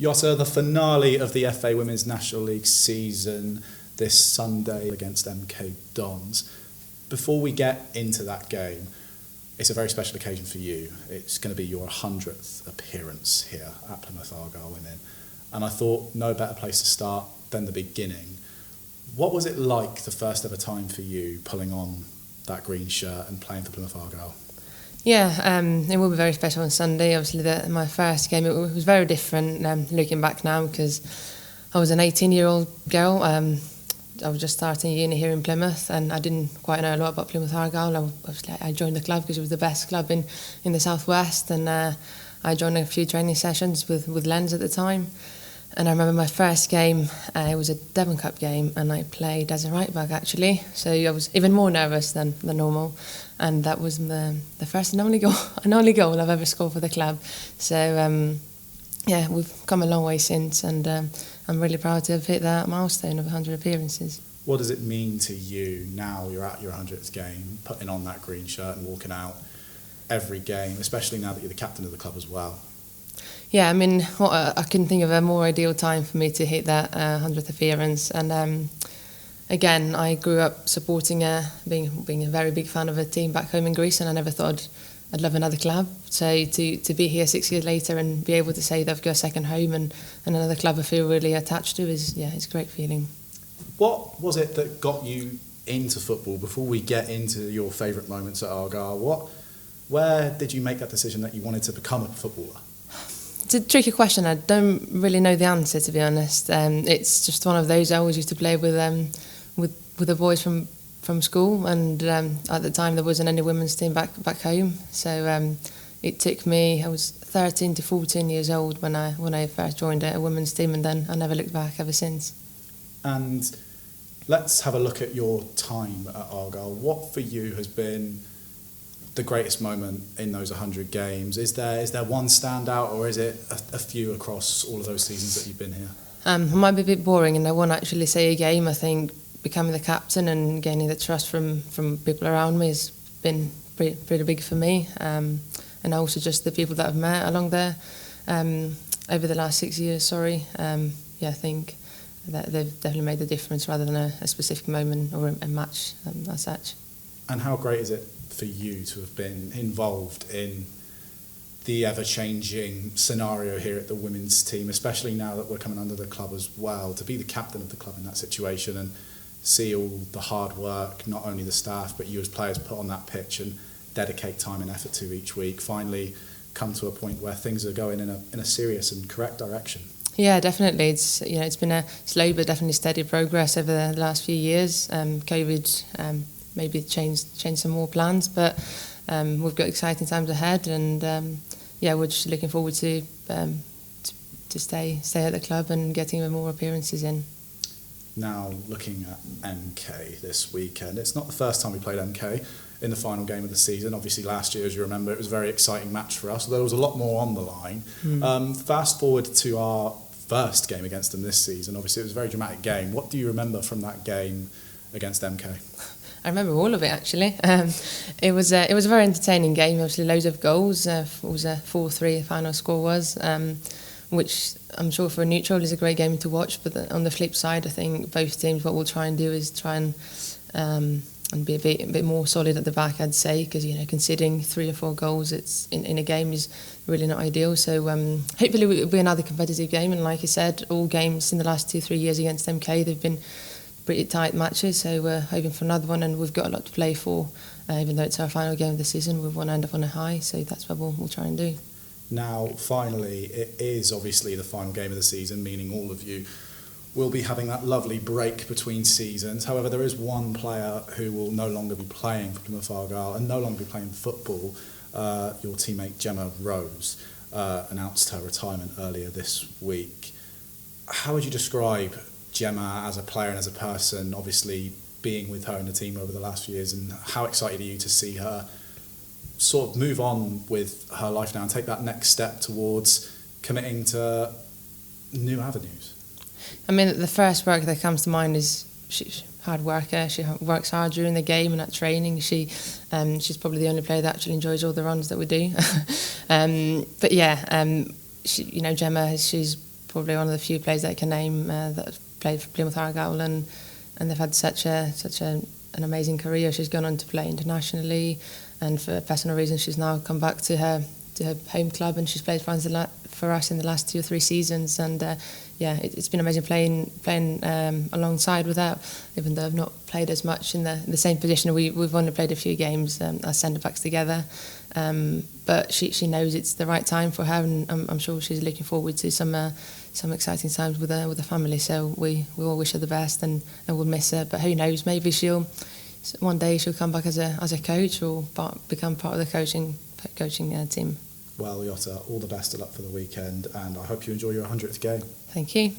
Jota, the finale of the FA Women's National League season this Sunday against MK Dons. Before we get into that game, it's a very special occasion for you. It's going to be your 100th appearance here at Plymouth Argyle Women. And I thought no better place to start than the beginning. What was it like the first ever time for you pulling on that green shirt and playing for Plymouth Argyle? Yeah, it will be very special on Sunday. Obviously, my first game, it was very different looking back now, because I was an 18-year-old girl. I was just starting uni here in Plymouth, and I didn't quite know a lot about Plymouth Argyle. I joined the club because it was the best club in the southwest, and I joined a few training sessions with Lens at the time. And I remember my first game, it was a Devon Cup game, and I played as a right back actually. So I was even more nervous than normal, and that was the first and only goal I've ever scored for the club. So yeah, we've come a long way since, and I'm really proud to have hit that milestone of 100 appearances. What does it mean to you now you're at your 100th game, putting on that green shirt and walking out every game, especially now that you're the captain of the club as well? Yeah, I mean, I couldn't think of a more ideal time for me to hit that 100th appearance. And again, I grew up supporting, being a very big fan of a team back home in Greece, and I never thought I'd love another club. So to be here 6 years later and be able to say that I've got a second home and another club I feel really attached to it's a great feeling. What was it that got you into football? Before we get into your favourite moments at Argyle, where did you make that decision that you wanted to become a footballer? It's a tricky question. I don't really know the answer, to be honest. It's just one of those. I always used to play with the boys from school, and at the time there wasn't any women's team back home. So it took me. I was 13 to 14 years old when I first joined a women's team, and then I never looked back ever since. And let's have a look at your time at Argyle. What for you has been the greatest moment in those 100 games? Is there one standout, or is it a few across all of those seasons that you've been here? It might be a bit boring, and I won't actually say a game. I think becoming the captain and gaining the trust from people around me has been pretty big for me, and also just the people that I've met along there over the last 6 years. I think that they've definitely made a difference rather than a specific moment or a match as such. And how great is it for you to have been involved in the ever-changing scenario here at the women's team, especially now that we're coming under the club as well, to be the captain of the club in that situation and see all the hard work, not only the staff, but you as players put on that pitch and dedicate time and effort to each week, finally come to a point where things are going in a serious and correct direction? Yeah, definitely. It's been a slow but definitely steady progress over the last few years. COVID maybe changed some more plans, but we've got exciting times ahead, and we're just looking forward to stay at the club and getting even more appearances in. Now, looking at MK this weekend, it's not the first time we played MK in the final game of the season. Obviously, last year, as you remember, it was a very exciting match for us. There was a lot more on the line. Fast forward to our first game against them this season. Obviously, it was a very dramatic game. What do you remember from that game against MK? I remember all of it, actually. It was a very entertaining game. Obviously, loads of goals. It was a 4-3. The final score was, which I'm sure for a neutral is a great game to watch. But on the flip side, I think both teams, what we'll try and do is try and be a bit more solid at the back, I'd say, because conceding 3 or 4 goals in a game is really not ideal. So hopefully it will be another competitive game. And like I said, all games in the last 2-3 years against MK, they've been pretty tight matches, so we're hoping for another one, and we've got a lot to play for. Even though it's our final game of the season, we want to end up on a high, so that's what we'll try and do. Now, finally, it is obviously the final game of the season, meaning all of you will be having that lovely break between seasons. However, there is one player who will no longer be playing for Plymouth Argyle and no longer be playing football. Your teammate Gemma Rose announced her retirement earlier this week. How would you describe Gemma as a player and as a person, obviously being with her in the team over the last few years, and how excited are you to see her sort of move on with her life now and take that next step towards committing to new avenues? I mean, the first word that comes to mind is she's a hard worker. She works hard during the game and at training. She's probably the only player that actually enjoys all the runs that we do. But yeah, Gemma, she's probably one of the few players that I can name that have played for Plymouth Argyle, and they've had such an amazing career. She's gone on to play internationally, and for personal reasons she's now come back to her home club, and she's played for us in the last 2 or 3 seasons. And it's been amazing playing alongside with her, even though I've not played as much in the same position. We've only played a few games as centre backs together, but she knows it's the right time for her, and I'm sure she's looking forward to some exciting times with the family. So we all wish her the best, and we'll miss her. But who knows? Maybe one day she'll come back as a coach, or become part of the coaching team. Well, Jota, all the best of luck for the weekend, and I hope you enjoy your 100th game. Thank you.